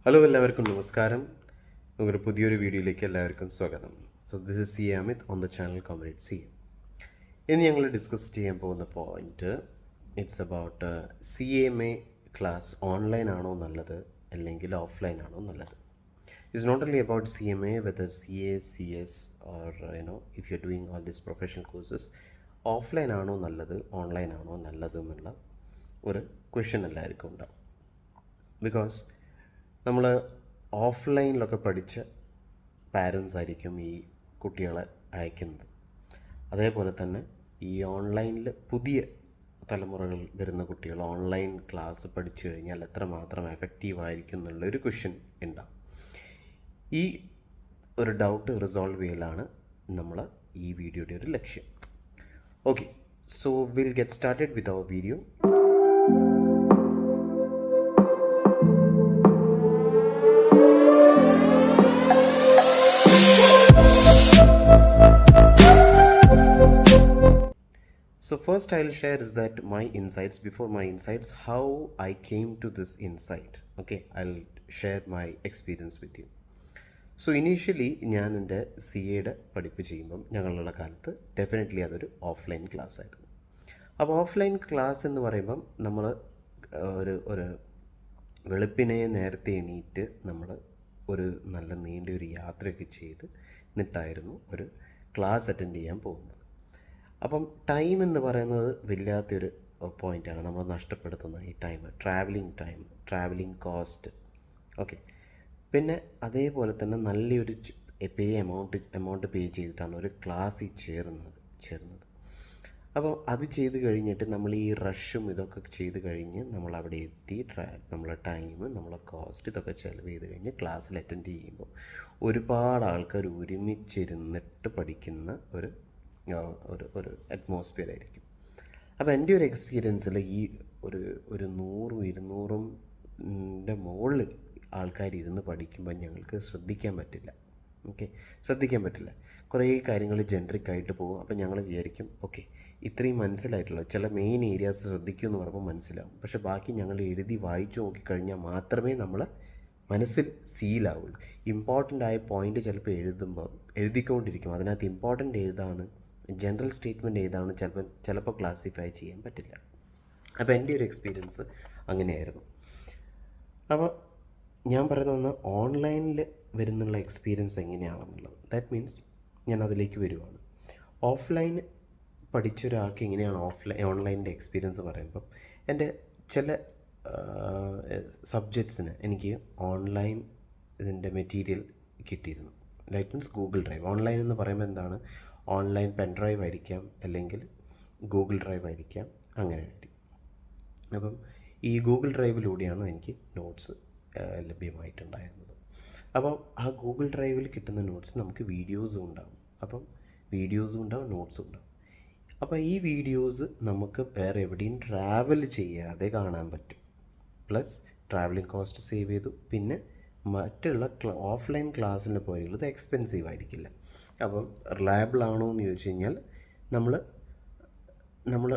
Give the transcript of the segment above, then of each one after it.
Hello, എല്ലാവർക്കും നമസ്കാരം. നമ്മുടെ പുതിയൊരു വീഡിയോയിലേക്ക് എല്ലാവർക്കും സ്വാഗതം. So this is C Amit on the channel comrade C. ഇന്ന് ഞങ്ങൾ ഡിസ്കസ് ചെയ്യാൻ പോകുന്ന point it's about CMA class online ആണോ നല്ലത് അല്ലെങ്കിൽ ഓഫ്ലൈൻ ആണോ നല്ലത്. It's not only about CMA, whether CA, CS or if you're doing all these professional courses, offline ആണോ നല്ലത് ഓൺലൈൻ ആണോ നല്ലത് എന്നുള്ള ഒരു ക്വസ്റ്റ്യൻ എല്ലാവർക്കും ഉണ്ടാവും. ബിക്കോസ് നമ്മൾ ഓഫ്ലൈനിലൊക്കെ പഠിച്ച പാരൻസ് ആയിരിക്കും ഈ കുട്ടികളെ അയക്കുന്നത്. അതേപോലെ തന്നെ ഈ ഓൺലൈനിൽ പുതിയ തലമുറകൾ വരുന്ന കുട്ടികൾ ഓൺലൈൻ ക്ലാസ് പഠിച്ചു കഴിഞ്ഞാൽ എത്രമാത്രം എഫക്റ്റീവ് ആയിരിക്കും എന്നുള്ളൊരു ക്വസ്റ്റ്യൻ ഉണ്ടാവും. ഈ ഒരു ഡൗട്ട് റിസോൾവ് ചെയ്യലാണ് നമ്മൾ ഈ വീഡിയോയുടെ ഒരു ലക്ഷ്യം. Okay, so will get started with our video. So first I'll share is that my insights, before my insights, how I came to this insight. Okay, I'll share my experience with you. So initially ഞാൻ എൻ്റെ CAയുടെ പഠിപ്പ് ചെയ്യുമ്പം ഞങ്ങളുള്ള കാലത്ത് definitely അതൊരു offline class ആയിരുന്നു. അപ്പോൾ offline class എന്ന് പറയുമ്പം നമ്മൾ ഒരു വെളുപ്പിനെ നേരത്തെ എണീറ്റ് നമ്മൾ ഒരു നല്ല നീണ്ട ഒരു യാത്രയൊക്കെ ചെയ്ത് എന്നിട്ടായിരുന്നു ഒരു ക്ലാസ് അറ്റൻഡ് ചെയ്യാൻ പോകുന്നത്. അപ്പം ടൈം എന്ന് പറയുന്നത് വല്ലാത്തൊരു പോയിൻ്റാണ് നമ്മൾ നഷ്ടപ്പെടുത്തുന്നത്. ഈ ട്രാവലിംഗ് കോസ്റ്റ്. ഓക്കെ, പിന്നെ അതേപോലെ തന്നെ നല്ലൊരു എമൗണ്ട് പേ ചെയ്തിട്ടാണ് ഒരു ക്ലാസ്സിൽ ചേർന്നത്. അപ്പോൾ അത് ചെയ്ത് കഴിഞ്ഞിട്ട് നമ്മൾ ഈ റഷും ഇതൊക്കെ ചെയ്ത് കഴിഞ്ഞ് നമ്മൾ അവിടെ എത്തി നമ്മളെ ടൈം, നമ്മളെ കോസ്റ്റ് ഇതൊക്കെ ചിലവ് ചെയ്ത് കഴിഞ്ഞ് ക്ലാസ്സിൽ അറ്റൻഡ് ചെയ്യുമ്പോൾ ഒരുപാട് ആൾക്കാർ ഒരുമിച്ചിരുന്നിട്ട് പഠിക്കുന്ന ഒരു അറ്റ്മോസ്ഫിയർ ആയിരിക്കും. അപ്പോൾ എൻ്റെ ഒരു എക്സ്പീരിയൻസിൽ ഈ ഒരു 100-200 മുകളിൽ ആൾക്കാർ ഇരുന്ന് പഠിക്കുമ്പോൾ ഞങ്ങൾക്ക് ശ്രദ്ധിക്കാൻ പറ്റില്ല. കുറേ കാര്യങ്ങൾ ജനറിക്കായിട്ട് പോകും. അപ്പോൾ ഞങ്ങൾ വിചാരിക്കും ഓക്കെ, ഇത്രയും മനസ്സിലായിട്ടുള്ളൂ, ചില മെയിൻ ഏരിയാസ് ശ്രദ്ധിക്കും എന്ന് പറയുമ്പോൾ മനസ്സിലാവും. പക്ഷേ ബാക്കി ഞങ്ങൾ എഴുതി വായിച്ചു നോക്കിക്കഴിഞ്ഞാൽ മാത്രമേ നമ്മൾ മനസ്സിൽ സീലാവുള്ളൂ. ഇമ്പോർട്ടൻ്റ് ആയ പോയിൻ്റ് ചിലപ്പോൾ എഴുതിക്കൊണ്ടിരിക്കും. അതിനകത്ത് ഇമ്പോർട്ടൻ്റ് ഏതാണ്, ജനറൽ സ്റ്റേറ്റ്മെൻറ്റ് ഏതാണ് ചിലപ്പോൾ ക്ലാസിഫൈ ചെയ്യാൻ പറ്റില്ല. അപ്പോൾ എൻ്റെ ഒരു എക്സ്പീരിയൻസ് അങ്ങനെയായിരുന്നു. അപ്പോൾ ഞാൻ പറയുന്നത് ഓൺലൈനിൽ വരുന്നുള്ള എക്സ്പീരിയൻസ് എങ്ങനെയാണെന്നുള്ളത്. ദാറ്റ് മീൻസ് ഞാൻ അതിലേക്ക് വരുവാണ്. ഓഫ്ലൈൻ പഠിച്ച ഒരാൾക്ക് എങ്ങനെയാണ് ഓൺലൈനിൻ്റെ എക്സ്പീരിയൻസ് പറയുമ്പം എൻ്റെ ചില സബ്ജക്ട്സിന് എനിക്ക് ഓൺലൈൻ ഇതിൻ്റെ മെറ്റീരിയൽ കിട്ടിയിരുന്നു. That means Google drive. Online എന്ന് പറയുമ്പോൾ എന്താണ്, ഓൺലൈൻ പെൻ ഡ്രൈവ് ആയിരിക്കാം, അല്ലെങ്കിൽ ഗൂഗിൾ ഡ്രൈവ് ആയിരിക്കാം, അങ്ങനെ ആയിരിക്കും. അപ്പം ഈ ഗൂഗിൾ ഡ്രൈവിലൂടെയാണ് എനിക്ക് നോട്ട്സ് ലഭ്യമായിട്ടുണ്ടായിരുന്നത്. അപ്പം ആ ഗൂഗിൾ ഡ്രൈവിൽ കിട്ടുന്ന നോട്ട്സ് നമുക്ക് വീഡിയോസും ഉണ്ടാകും. നോട്ട്സും ഉണ്ടാകും. അപ്പോൾ ഈ വീഡിയോസ് നമുക്ക് വേറെ എവിടെയും ട്രാവൽ ചെയ്യാതെ കാണാൻ പറ്റും. പ്ലസ് ട്രാവലിംഗ് കോസ്റ്റ് സേവ് ചെയ്തു. പിന്നെ മറ്റുള്ള ഓഫ്ലൈൻ ക്ലാസ്സിന് പോലെയുള്ളത് എക്സ്പെൻസീവ് ആയിരിക്കില്ല. അപ്പം റിലയബിൾ ആണോ എന്ന് ചോദിച്ചു കഴിഞ്ഞാൽ നമ്മൾ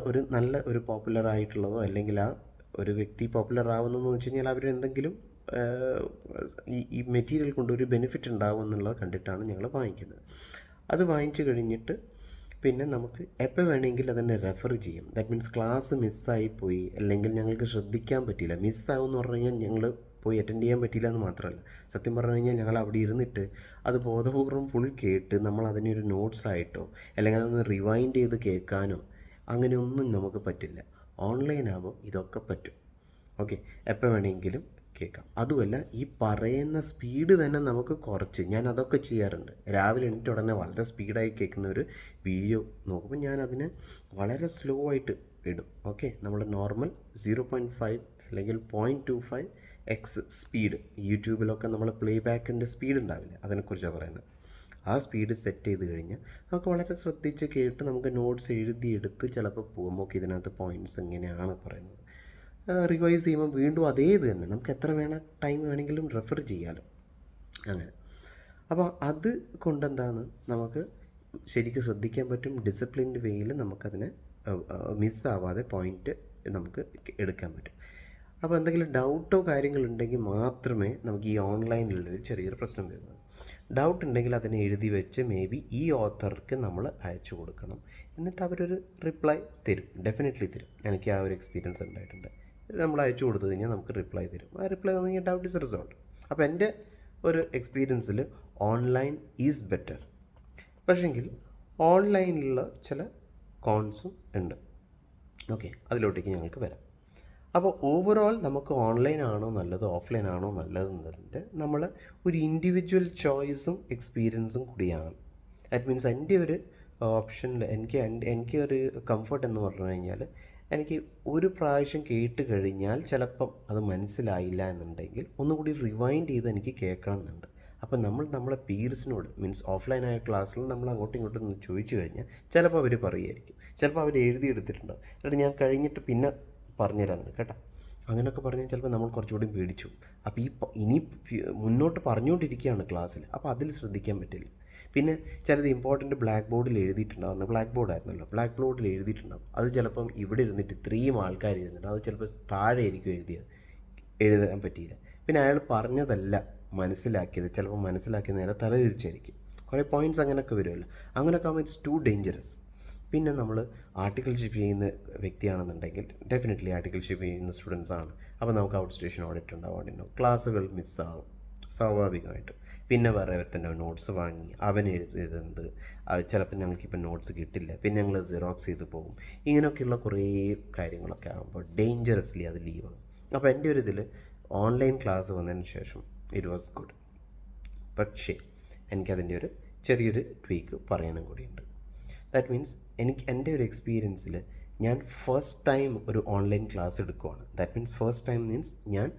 ഒരു പോപ്പുലർ ആയിട്ടുള്ളതോ അല്ലെങ്കിൽ ആ ഒരു വ്യക്തി പോപ്പുലർ ആവുന്നതെന്ന് വെച്ച് കഴിഞ്ഞാൽ അവരെന്തെങ്കിലും ഈ മെറ്റീരിയൽ കൊണ്ട് ഒരു ബെനിഫിറ്റ് ഉണ്ടാവും എന്നുള്ളത് കണ്ടിട്ടാണ് ഞങ്ങൾ വാങ്ങിക്കുന്നത്. അത് വാങ്ങിച്ചു കഴിഞ്ഞിട്ട് പിന്നെ നമുക്ക് എപ്പോൾ വേണമെങ്കിൽ അതിനെ റെഫർ ചെയ്യും. ദാറ്റ് മീൻസ് ക്ലാസ് മിസ്സായിപ്പോയി അല്ലെങ്കിൽ ഞങ്ങൾക്ക് ശ്രദ്ധിക്കാൻ പറ്റിയില്ല. മിസ്സാവുമെന്ന് പറഞ്ഞു കഴിഞ്ഞാൽ ഞങ്ങൾ പോയി അറ്റൻഡ് ചെയ്യാൻ പറ്റില്ല എന്ന് മാത്രമല്ല, സത്യം പറഞ്ഞു കഴിഞ്ഞാൽ ഞങ്ങൾ അവിടെ ഇരുന്നിട്ട് അത് ബോധപൂർവ്വം ഫുൾ കേട്ട് നമ്മൾ അതിനൊരു നോട്ട്സ് ആയിട്ടോ അല്ലെങ്കിൽ അതൊന്ന് റിവൈൻഡ് ചെയ്ത് കേൾക്കാനോ അങ്ങനെയൊന്നും നമുക്ക് പറ്റില്ല. ഓൺലൈനാകുമ്പോൾ ഇതൊക്കെ പറ്റും. ഓക്കെ, എപ്പോൾ വേണമെങ്കിലും കേൾക്കാം. അതുമല്ല, ഈ പറയുന്ന സ്പീഡ് തന്നെ നമുക്ക് കുറച്ച്, ഞാൻ അതൊക്കെ ചെയ്യാറുണ്ട്. രാവിലെ എണീറ്റ് ഉടനെ വളരെ സ്പീഡായി കേൾക്കുന്ന ഒരു വീഡിയോ നോക്കുമ്പോൾ ഞാൻ അതിനെ വളരെ സ്ലോ ആയിട്ട് ഇടും. ഓക്കെ, നമ്മൾ നോർമൽ 0.5 അല്ലെങ്കിൽ 0.25x സ്പീഡ്, യൂട്യൂബിലൊക്കെ നമ്മൾ പ്ലേ ബാക്കിൻ്റെ സ്പീഡ് ഉണ്ടാവില്ല, അതിനെക്കുറിച്ചാണ് പറയുന്നത്. ആ സ്പീഡ് സെറ്റ് ചെയ്ത് കഴിഞ്ഞാൽ നമുക്ക് വളരെ ശ്രദ്ധിച്ച് കേട്ട് നമുക്ക് നോട്ട്സ് എഴുതിയെടുത്ത് ചിലപ്പോൾ പോകും. ഓക്കെ, ഇതിനകത്ത് പോയിൻറ്റ്സ് എങ്ങനെയാണ് പറയുന്നത്, റിവൈസ് ചെയ്യുമ്പോൾ വീണ്ടും അതേ ഇത് തന്നെ നമുക്ക് എത്ര ടൈം വേണമെങ്കിലും റെഫർ ചെയ്യാമല്ലോ, അങ്ങനെ. അപ്പോൾ അത് കൊണ്ടെന്താണ് നമുക്ക് ശരിക്കും ശ്രദ്ധിക്കാൻ പറ്റും. ഡിസിപ്ലിൻഡ് വേയിൽ നമുക്കതിനെ മിസ്സാവാതെ പോയിൻ്റ് നമുക്ക് എടുക്കാൻ പറ്റും. അപ്പോൾ എന്തെങ്കിലും ഡൗട്ടോ കാര്യങ്ങളുണ്ടെങ്കിൽ മാത്രമേ നമുക്ക് ഈ ഓൺലൈനിലുള്ളൊരു ചെറിയൊരു പ്രശ്നം വരുന്നത്. ഡൗട്ട് ഉണ്ടെങ്കിൽ അതിനെ എഴുതി വെച്ച് മേ ബി ഈ ഓത്തർക്ക് നമ്മൾ അയച്ചു കൊടുക്കണം. എന്നിട്ട് അവരൊരു റിപ്ലൈ തരും, ഡെഫിനറ്റ്ലി തരും. എനിക്ക് ആ ഒരു എക്സ്പീരിയൻസ് ഉണ്ടായിട്ടുണ്ട്. നമ്മൾ അയച്ചു കൊടുത്തു കഴിഞ്ഞാൽ നമുക്ക് റിപ്ലൈ തരും. ആ റിപ്ലൈ വന്നു കഴിഞ്ഞാൽ ഡൗട്ട് ഇസ് റിസോൾവ്. അപ്പോൾ എൻ്റെ ഒരു എക്സ്പീരിയൻസിൽ ഓൺലൈൻ ഈസ് ബെറ്റർ. പക്ഷെങ്കിൽ ഓൺലൈനിലുള്ള ചില കോൺസും ഉണ്ട്. ഓക്കെ, അതിലോട്ടേക്ക് ഞങ്ങൾക്ക് വരാം. അപ്പോൾ ഓവറോൾ നമുക്ക് ഓൺലൈൻ ആണോ നല്ലത് ഓഫ്ലൈൻ ആണോ നല്ലതെന്നതിൻ്റെ നമ്മൾ ഒരു ഇൻഡിവിജ്വൽ ചോയ്സും എക്സ്പീരിയൻസും കൂടിയാണ്. ദാറ്റ് മീൻസ് എൻ്റെ ഒരു ഓപ്ഷനിൽ എനിക്ക് ഒരു കംഫർട്ട് എന്ന് പറഞ്ഞു കഴിഞ്ഞാൽ, എനിക്ക് ഒരു പ്രാവശ്യം കേട്ട് കഴിഞ്ഞാൽ ചിലപ്പം അത് മനസ്സിലായില്ല എന്നുണ്ടെങ്കിൽ ഒന്നുകൂടി റിവൈൻഡ് ചെയ്ത് എനിക്ക് കേൾക്കണം എന്നുണ്ട്. അപ്പം നമ്മളെ പീർസിനോട് മീൻസ് ഓഫ്ലൈനായ ക്ലാസ്സിൽ നമ്മൾ അങ്ങോട്ടും ഇങ്ങോട്ടും ഒന്ന് ചോദിച്ചു കഴിഞ്ഞാൽ ചിലപ്പോൾ അവർ പറയുമായിരിക്കും, ചിലപ്പോൾ അവർ എഴുതിയെടുത്തിട്ടുണ്ടാവും, എന്നിട്ട് ഞാൻ കഴിഞ്ഞിട്ട് പിന്നെ പറഞ്ഞുതരാം കേട്ടോ, അങ്ങനെയൊക്കെ പറഞ്ഞാൽ ചിലപ്പോൾ നമ്മൾ കുറച്ചുകൂടി പേടിച്ചു. അപ്പോൾ ഇനി മുന്നോട്ട് പറഞ്ഞുകൊണ്ടിരിക്കുകയാണ് ക്ലാസ്സിൽ, അപ്പോൾ അതിൽ ശ്രദ്ധിക്കാൻ പറ്റില്ല. പിന്നെ ചിലത് ഇമ്പോർട്ടൻ്റ് ബ്ലാക്ക് ബോർഡിൽ എഴുതിയിട്ടുണ്ടാവും, ബ്ലാക്ക് ബോർഡ് ആയിരുന്നല്ലോ, ബ്ലാക്ക് ബോർഡിൽ എഴുതിയിട്ടുണ്ടാവും. അത് ചിലപ്പം ഇവിടെ ഇരുന്നിട്ട് ഇത്രയും ആൾക്കാർ ഇരുന്നിട്ട് അത് ചിലപ്പോൾ താഴെ ആയിരിക്കും എഴുതാൻ പറ്റിയില്ല. പിന്നെ അയാൾ പറഞ്ഞതല്ല മനസ്സിലാക്കിയത്, ചിലപ്പോൾ മനസ്സിലാക്കിയ നേരെ തലതിരിച്ചായിരിക്കും. കുറേ പോയിൻറ്റ്സ് അങ്ങനെയൊക്കെ വരുമല്ലോ. അങ്ങനെയൊക്കെ ആകുമ്പോൾ ഇറ്റ്സ് ടു ഡേഞ്ചറസ്. പിന്നെ നമ്മൾ ആർട്ടിക്കിൾഷിപ്പ് ചെയ്യുന്ന വ്യക്തിയാണെന്നുണ്ടെങ്കിൽ ഡെഫിനറ്റ്ലി ആർട്ടിക്കിൾഷിപ്പ് ചെയ്യുന്ന സ്റ്റുഡൻസ് ആണ്. അപ്പോൾ നമുക്ക് ഔട്ട് സ്റ്റേഷൻ ഓഡിറ്റ് ഉണ്ടാവും, ക്ലാസ്സുകൾ മിസ്സാവും സ്വാഭാവികമായിട്ടും. പിന്നെ വേറെ തന്നെ നോട്ട്സ് വാങ്ങി അവൻ എഴുതുന്നത് ചിലപ്പോൾ ഞങ്ങൾക്കിപ്പോൾ നോട്ട്സ് കിട്ടില്ല, പിന്നെ ഞങ്ങൾ സിറോക്സ് ചെയ്ത് പോകും. ഇങ്ങനെയൊക്കെയുള്ള കുറേ കാര്യങ്ങളൊക്കെ ആകുമ്പോൾ ഡേഞ്ചറസ്ലി അത് ലീവാകും. അപ്പോൾ എൻ്റെ ഒരു ഇതിൽ ഓൺലൈൻ ക്ലാസ് വന്നതിന് ശേഷം ഇറ്റ് വാസ് ഗുഡ്. പക്ഷേ എനിക്കതിൻ്റെ ഒരു ചെറിയൊരു ട്വീക്ക് പറയാനും കൂടിയുണ്ട്. ദാറ്റ് മീൻസ് എൻ്റെ ഒരു എക്സ്പീരിയൻസിൽ ഞാൻ ഫസ്റ്റ് ടൈം ഒരു ഓൺലൈൻ ക്ലാസ് എടുക്കുവാണ്. That means first time means ഞാൻ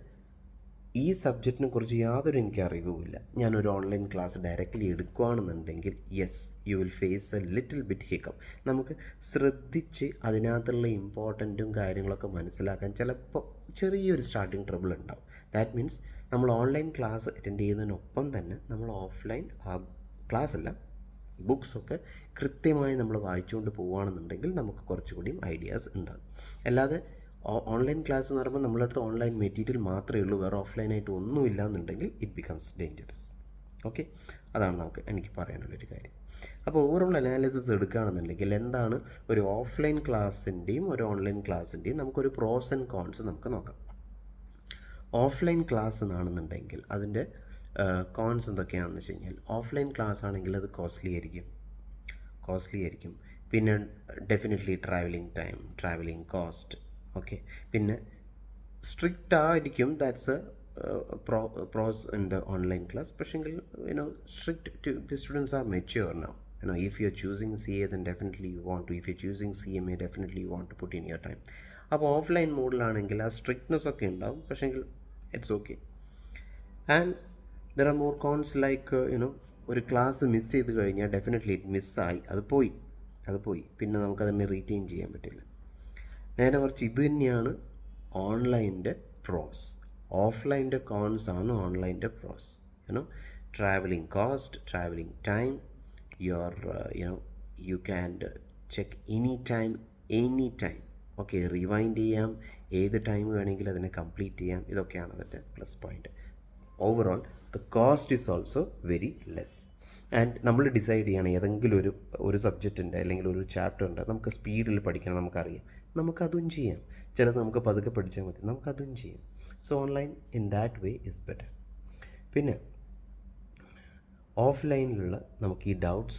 ഈ സബ്ജക്റ്റിനെ കുറിച്ച് യാതൊരു എനിക്ക് അറിവുമില്ല. ഞാനൊരു ഓൺലൈൻ ക്ലാസ് ഡയറക്റ്റ്ലി എടുക്കുകയാണെന്നുണ്ടെങ്കിൽ yes you will face a little bit hiccup. നമുക്ക് ശ്രദ്ധിച്ച് അതിനകത്തുള്ള ഇമ്പോർട്ടൻറ്റും കാര്യങ്ങളൊക്കെ മനസ്സിലാക്കാൻ ചിലപ്പോൾ ചെറിയൊരു സ്റ്റാർട്ടിങ് ട്രബിൾ ഉണ്ടാവും. ദാറ്റ് മീൻസ് നമ്മൾ ഓൺലൈൻ ക്ലാസ് അറ്റൻഡ് ചെയ്യുന്നതിനൊപ്പം തന്നെ നമ്മൾ ഓഫ്ലൈൻ ക്ലാസ്സല്ല ബുക്സൊക്കെ കൃത്യമായി നമ്മൾ വായിച്ചുകൊണ്ട് പോവുകയാണെന്നുണ്ടെങ്കിൽ നമുക്ക് കുറച്ചുകൂടിയും ഐഡിയാസ് ഉണ്ടാകും. അല്ലാതെ ഓൺലൈൻ ക്ലാസ് എന്ന് പറയുമ്പോൾ നമ്മളടുത്ത് ഓൺലൈൻ മെറ്റീരിയൽ മാത്രമേ ഉള്ളൂ, വേറെ ഓഫ്ലൈനായിട്ട് ഒന്നുമില്ല എന്നുണ്ടെങ്കിൽ ഇറ്റ് ബിക്കംസ് ഡേഞ്ചറസ്. ഓക്കെ, അതാണ് എനിക്ക് പറയാനുള്ളൊരു കാര്യം. അപ്പോൾ ഓവറോൾ അനാലിസിസ് എടുക്കുകയാണെന്നുണ്ടെങ്കിൽ എന്താണ് ഒരു ഓഫ്ലൈൻ ക്ലാസ്സിൻ്റെയും ഒരു ഓൺലൈൻ ക്ലാസ്സിൻ്റെയും നമുക്കൊരു പ്രോസ് ആൻഡ് കോൺസ് നമുക്ക് നോക്കാം. ഓഫ്ലൈൻ ക്ലാസ് എന്നാണെന്നുണ്ടെങ്കിൽ അതിൻ്റെ കോൺസ് എന്തൊക്കെയാണെന്ന് വെച്ച് കഴിഞ്ഞാൽ, ഓഫ്ലൈൻ ക്ലാസ് ആണെങ്കിൽ അത് കോസ്റ്റ്ലി ആയിരിക്കും. പിന്നെ ഡെഫിനറ്റ്ലി ട്രാവലിംഗ് കോസ്റ്റ്. ഓക്കെ, പിന്നെ സ്ട്രിക്റ്റ് ആയിരിക്കും. That's pros in the online class. പക്ഷേങ്കിൽ strict students are mature now. If you're choosing CA, then definitely you want to. If you're choosing CMA, definitely you want to put in your time. അപ്പോൾ offline മോഡിലാണെങ്കിൽ ആ strictness ഒക്കെ ഉണ്ടാവും, പക്ഷേങ്കിൽ it's okay. And there are more cons like ഒരു class miss ചെയ്ത് കഴിഞ്ഞാൽ definitely it മിസ്സായി, അത് പോയി പിന്നെ നമുക്കതിനെ റീറ്റെയിൻ ചെയ്യാൻ പറ്റില്ല. നേരെ മറിച്ച് ഇത് തന്നെയാണ് ഓൺലൈൻ്റെ പ്രോസ്. ഓഫ്ലൈൻ്റെ കോൺസ് ആണ് ഓൺലൈൻ്റെ pros. Travelling cost, travelling time, you can check any time. Okay, rewind ചെയ്യാം, ഏത് ടൈം വേണമെങ്കിലും അതിനെ കംപ്ലീറ്റ് ചെയ്യാം. ഇതൊക്കെയാണ് അതിൻ്റെ plus point. Overall the cost is also very less. And നമ്മൾ ഡിസൈഡ് ചെയ്യണം ഏതെങ്കിലും ഒരു സബ്ജക്റ്റിൻ്റെ അല്ലെങ്കിൽ ഒരു ചാപ്റ്ററിൻ്റെ നമുക്ക് സ്പീഡിൽ പഠിക്കണം, നമുക്കറിയാം, നമുക്കതും ചെയ്യാം. ചിലത് നമുക്ക് പതുക്കെ പഠിച്ചാൽ മതി, നമുക്കതും ചെയ്യാം. So online in that way is better. പിന്നെ ഓഫ്ലൈനിലുള്ള നമുക്ക് ഈ ഡൗട്ട്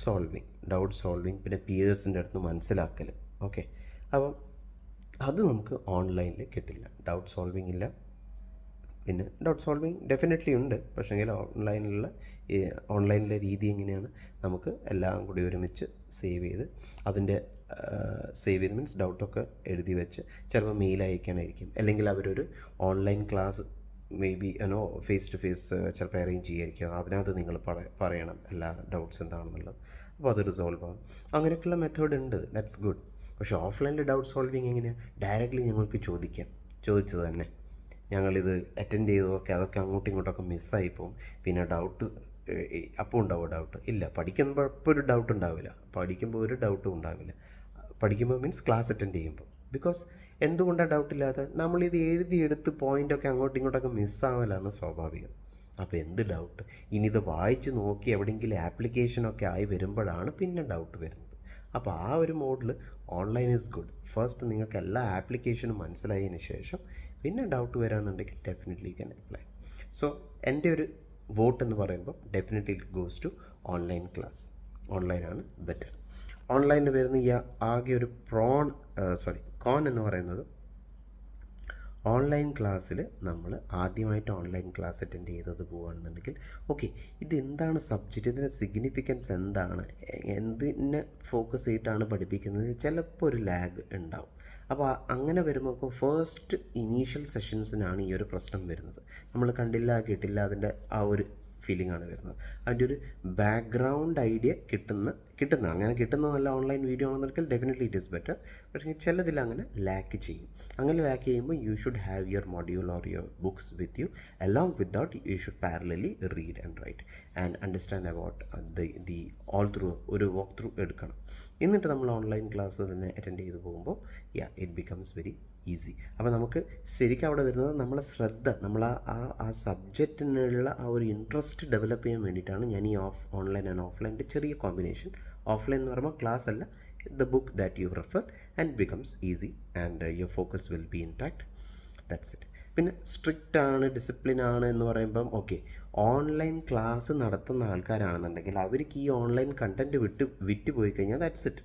സോൾവിങ് പിന്നെ പിയേഴ്സിൻ്റെ അടുത്ത് മനസ്സിലാക്കൽ. ഓക്കെ, അപ്പം അത് നമുക്ക് ഓൺലൈനിൽ കിട്ടില്ല. ഡൗട്ട് സോൾവിങ് ഇല്ല. പിന്നെ ഡൗട്ട് സോൾവിങ് ഡെഫിനറ്റ്ലി ഉണ്ട്, പക്ഷേങ്കിൽ ഓൺലൈനിലെ രീതി എങ്ങനെയാണ്, നമുക്ക് എല്ലാം കൂടി ഒരുമിച്ച് സേവ് ചെയ്ത് മീൻസ് ഡൗട്ടൊക്കെ എഴുതി വെച്ച് ചിലപ്പോൾ മെയിൽ അയക്കാനായിരിക്കും, അല്ലെങ്കിൽ അവരൊരു online class may be face to face ചിലപ്പോൾ അറേഞ്ച് ചെയ്യായിരിക്കും. അതിനകത്ത് നിങ്ങൾ പറയണം എല്ലാ ഡൗട്ട്സ് എന്താണെന്നുള്ളത്. അപ്പോൾ അത് റിസോൾവ് ആകും. അങ്ങനെയൊക്കെയുള്ള മെത്തേഡ് ഉണ്ട്, ദാറ്റ്സ് ഗുഡ്. പക്ഷേ ഓഫ്ലൈനിൽ ഡൗട്ട് സോൾവിങ് എങ്ങനെയാണ്, ഡയറക്റ്റ്ലി ഞങ്ങൾക്ക് ചോദിച്ചത് തന്നെ ഞങ്ങളിത് അറ്റൻഡ് ചെയ്തതൊക്കെ അതൊക്കെ അങ്ങോട്ടും ഇങ്ങോട്ടൊക്കെ മിസ്സായിപ്പോവും. പിന്നെ ഡൗട്ട് അപ്പോൾ ഉണ്ടാവുമോ ഡൗട്ട്? ഇല്ല. പഠിക്കുമ്പോൾ ഒരു ഡൗട്ട് ഉണ്ടാവില്ല, പഠിക്കുമ്പോൾ ഒരു ഡൗട്ടും ഉണ്ടാവില്ല. പഠിക്കുമ്പോൾ മീൻസ് ക്ലാസ് അറ്റൻഡ് ചെയ്യുമ്പോൾ. ബിക്കോസ് എന്തുകൊണ്ടാണ് ഡൗട്ടില്ലാത്ത? നമ്മളിത് എഴുതിയെടുത്ത് പോയിൻ്റൊക്കെ അങ്ങോട്ടും ഇങ്ങോട്ടൊക്കെ മിസ്സാവലാണ് സ്വാഭാവികം. അപ്പോൾ എന്ത് ഡൗട്ട്? ഇനി ഇത് വായിച്ച് നോക്കി എവിടെയെങ്കിലും ആപ്ലിക്കേഷനൊക്കെ ആയി വരുമ്പോഴാണ് പിന്നെ ഡൗട്ട് വരുന്നത്. അപ്പോൾ ആ ഒരു മോഡിൽ ഓൺലൈൻ ഈസ് ഗുഡ്. ഫസ്റ്റ് നിങ്ങൾക്ക് എല്ലാ ആപ്ലിക്കേഷനും മനസ്സിലായതിന് ശേഷം പിന്നെ ഡൗട്ട് വരാമെന്നുണ്ടെങ്കിൽ definitely you can apply. So എൻ്റെ ഒരു വോട്ട് എന്ന് പറയുമ്പോൾ definitely it goes to online class. ഓൺലൈനാണ് ബെറ്റർ. ഓൺലൈനിൽ വരുന്ന ഈ ആകെ ഒരു കോൺ എന്ന് പറയുന്നത്, ഓൺലൈൻ ക്ലാസ്സിൽ നമ്മൾ ആദ്യമായിട്ട് ഓൺലൈൻ ക്ലാസ് അറ്റൻഡ് ചെയ്തത് പോവുകയാണെന്നുണ്ടെങ്കിൽ ഓക്കെ, ഇതെന്താണ് സബ്ജക്റ്റ്, ഇതിൻ്റെ സിഗ്നിഫിക്കൻസ് എന്താണ്, എന്തിനെ ഫോക്കസ് ചെയ്തിട്ടാണ് പഠിപ്പിക്കുന്നത്, ചിലപ്പോൾ ഒരു ലാഗ് ഉണ്ടാവും. അപ്പോൾ അങ്ങനെ വരുമ്പോൾ ഫസ്റ്റ് ഇനീഷ്യൽ സെഷൻസിനാണ് ഈ ഒരു പ്രശ്നം വരുന്നത്. നമ്മൾ കണ്ടില്ല കേട്ടില്ല അതിൻ്റെ ആ ഒരു ഫീലിംഗ് ആണ് വരുന്നത്. അതിൻ്റെ ഒരു ബാക്ക്ഗ്രൗണ്ട് ഐഡിയ അങ്ങനെ കിട്ടുന്ന നല്ല ഓൺലൈൻ വീഡിയോ ആണെന്നുണ്ടെങ്കിൽ ഡെഫിനറ്റ്ലി ഇറ്റ് ഈസ് ബെറ്റർ. പക്ഷേ ചിലതിൽ അങ്ങനെ ലാക്ക് ചെയ്യും. അങ്ങനെ ലാക്ക് ചെയ്യുമ്പോൾ you should have your module or your books with you. Along with that you should parallelly read and write and understand about the all through ഒരു walk through എടുക്കണം. എന്നിട്ട് നമ്മൾ ഓൺലൈൻ ക്ലാസ് തന്നെ attend ചെയ്ത് പോകുമ്പോൾ it becomes very easy. അപ്പോൾ നമുക്ക് ശരിക്കും അവിടെ വരുന്നത് നമ്മളെ ശ്രദ്ധ, നമ്മൾ ആ സബ്ജക്റ്റിനുള്ള ആ ഒരു ഇൻട്രസ്റ്റ് ഡെവലപ്പ് ചെയ്യാൻ വേണ്ടിയിട്ടാണ് ഞാൻ ഈ ഓൺലൈൻ ആൻഡ് ഓഫ്ലൈൻ്റെ ചെറിയ കോമ്പിനേഷൻ. ഓഫ്ലൈൻ എന്ന് പറയുമ്പോൾ ക്ലാസ് അല്ല, the book that you refer, and becomes easy and your focus will be intact. That's it. പിന്നെ സ്ട്രിക്റ്റ് ആണ്, ഡിസിപ്ലിൻ ആണ് എന്ന് പറയുമ്പം ഓക്കെ, ഓൺലൈൻ ക്ലാസ് നടത്തുന്ന ആൾക്കാരാണെന്നുണ്ടെങ്കിൽ അവർക്ക് ഈ ഓൺലൈൻ കണ്ടൻറ്റ് വിറ്റ് പോയി കഴിഞ്ഞാൽ ദാറ്റ്സ് ഇറ്റ്,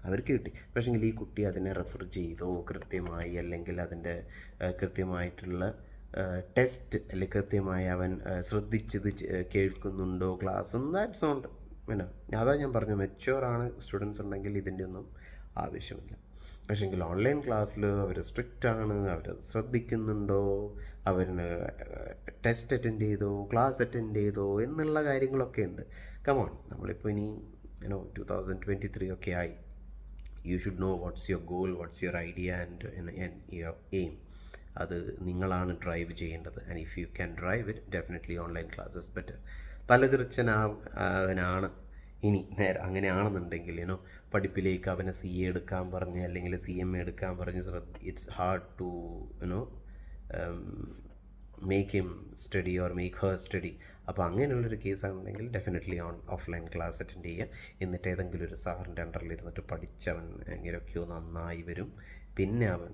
അവർക്ക് കിട്ടി. പക്ഷേങ്കിൽ ഈ കുട്ടി അതിനെ റെഫർ ചെയ്തോ കൃത്യമായി, അല്ലെങ്കിൽ അതിൻ്റെ കൃത്യമായിട്ടുള്ള ടെസ്റ്റ്, അല്ലെങ്കിൽ കൃത്യമായി അവൻ ശ്രദ്ധിച്ചത് കേൾക്കുന്നുണ്ടോ ക്ലാസ്സും, ദാറ്റ്സ് നോട്ട് പിന്നെ അതാ ഞാൻ പറഞ്ഞു, മെച്യൂറാണ് സ്റ്റുഡൻസ് ഉണ്ടെങ്കിൽ ഇതിൻ്റെ ഒന്നും ആവശ്യമില്ല. പക്ഷേങ്കിൽ ഓൺലൈൻ ക്ലാസ്സിൽ അവർ സ്ട്രിക്റ്റ് ആണ്, അവർ ശ്രദ്ധിക്കുന്നുണ്ടോ, അവരിന് ടെസ്റ്റ് അറ്റൻഡ് ചെയ്തോ ക്ലാസ് അറ്റൻഡ് ചെയ്തോ എന്നുള്ള കാര്യങ്ങളൊക്കെ ഉണ്ട്. കമോൺ, നമ്മളിപ്പോൾ ഇനി 2023 ഒക്കെ ആയി. You should know what's your goal, what's your idea and your aim. അത് നിങ്ങളാണ് ഡ്രൈവ് ചെയ്യേണ്ടത്. And if you can drive it, definitely online classes better. തലതിരിച്ചനാവനാണ് ഇനി അങ്ങനെയാണെന്നുണ്ടെങ്കിൽ പഠിപ്പിലേക്ക് അവനെ CA എടുക്കാൻ പറഞ്ഞ് അല്ലെങ്കിൽ CMA എടുക്കാൻ പറഞ്ഞ് it's hard to make him study or make her study. അപ്പോൾ അങ്ങനെയുള്ളൊരു കേസാണെന്നുണ്ടെങ്കിൽ ഡെഫിനറ്റ്ലി ഓഫ്ലൈൻ ക്ലാസ് അറ്റൻഡ് ചെയ്യുക. എന്നിട്ട് ഏതെങ്കിലും ഒരു സാറിൻ്റെ അണ്ടറിൽ ഇരുന്നിട്ട് പഠിച്ചവൻ എങ്ങനെയൊക്കെയോ നന്നായി വരും. പിന്നെ അവൻ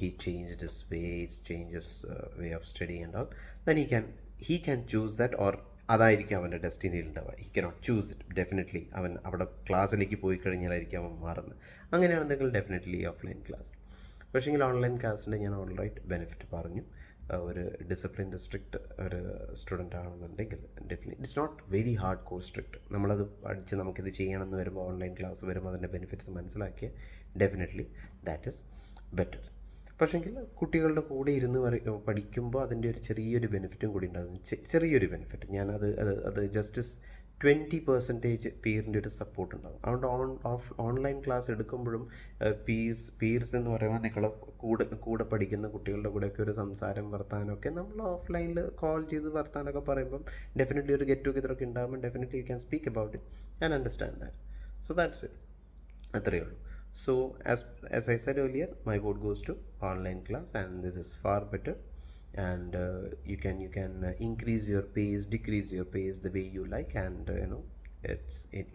he changed his ways, changes way of study and all, then he can choose that, or അതായിരിക്കും അവൻ്റെ ഡെസ്റ്റിനിയിൽ ഉണ്ടാവുക. He cannot choose it. Definitely അവൻ അവിടെ ക്ലാസ്സിലേക്ക് പോയി കഴിഞ്ഞാലായിരിക്കും അവൻ മാറുന്നത്. അങ്ങനെയാണെന്നെങ്കിൽ ഡെഫിനറ്റ്ലി ഓഫ്ലൈൻ ക്ലാസ്. പക്ഷേങ്കിൽ ഓൺലൈൻ ക്ലാസ്സിൻ്റെ ഞാൻ ഓൾറൈറ്റ് ബെനിഫിറ്റ് പറഞ്ഞു. ഒരു ഡിസിപ്ലിൻഡ് സ്ട്രിക്റ്റ് ഒരു സ്റ്റുഡൻ്റ് ആണെന്നുണ്ടെങ്കിൽ definitely it's not very hardcore strict. നമ്മളത് പഠിച്ച് നമുക്കിത് ചെയ്യണമെന്ന് വരുമ്പോൾ ഓൺലൈൻ ക്ലാസ് വരുമ്പോൾ അതിൻ്റെ ബെനിഫിറ്റ്സ് മനസ്സിലാക്കിയ ഡെഫിനറ്റ്ലി ദാറ്റ് ഈസ് ബെറ്റർ. പക്ഷേങ്കിൽ കുട്ടികളുടെ കൂടെ ഇരുന്ന് പഠിക്കുമ്പോൾ അതിൻ്റെ ഒരു ചെറിയൊരു ബെനിഫിറ്റും കൂടി ഉണ്ടാകും. ചെറിയൊരു ബെനിഫിറ്റ് അത് ജസ്റ്റ് 20% പീറിൻ്റെ ഒരു സപ്പോർട്ട് ഉണ്ടാകും. അതുകൊണ്ട് ഓൺലൈൻ ക്ലാസ് എടുക്കുമ്പോഴും പീർസ് എന്ന് പറയുമ്പോൾ നിങ്ങളെ കൂടെ പഠിക്കുന്ന കുട്ടികളുടെ കൂടെയൊക്കെ ഒരു സംസാരം വർത്താനമൊക്കെ നമ്മൾ ഓഫ്ലൈനിൽ കോൾ ചെയ്ത് വർത്താനമൊക്കെ പറയുമ്പം ഡെഫിനറ്റ്ലി ഒരു ഗെറ്റ് ടുഗെദറൊക്കെ ഉണ്ടാകുമ്പോൾ definitely you can speak about it and understand that. So that's it. അത്രയേ ഉള്ളൂ. So as I said earlier, my vote goes to online class, and this is far better. And you can increase your pace, decrease your pace the way you like, and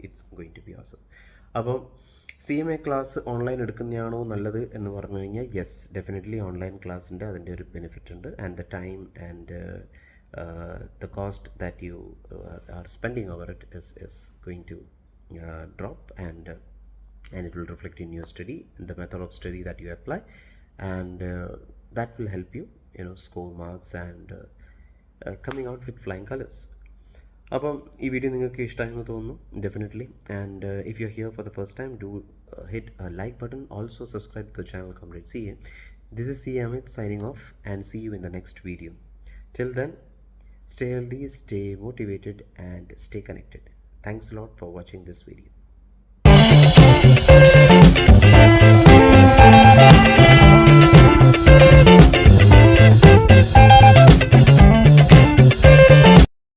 it's going to be awesome. അപ്പം CMA class online എടുക്കുന്നതാണോ നല്ലത് എന്ന് പറഞ്ഞു കഴിഞ്ഞാൽ yes, definitely online ക്ലാസ്സിൻ്റെ അതിൻ്റെ ഒരു benefit ഉണ്ട്. And the time and the cost that you are spending over it is going to drop, and it will reflect in your study, in the method of study that you apply, and that will help you score marks and coming out with flying colors. അപ്പം ഈ video നിങ്ങൾക്ക് ഇഷ്ടമായെന്ന് തോന്നുന്നു, definitely. And if you are here for the first time, do hit a like button. Also subscribe to the channel Comrade CA. This is CA Amit signing off, and see you in the next video. Till then, stay healthy, stay motivated, and stay connected. Thanks a lot for watching this video.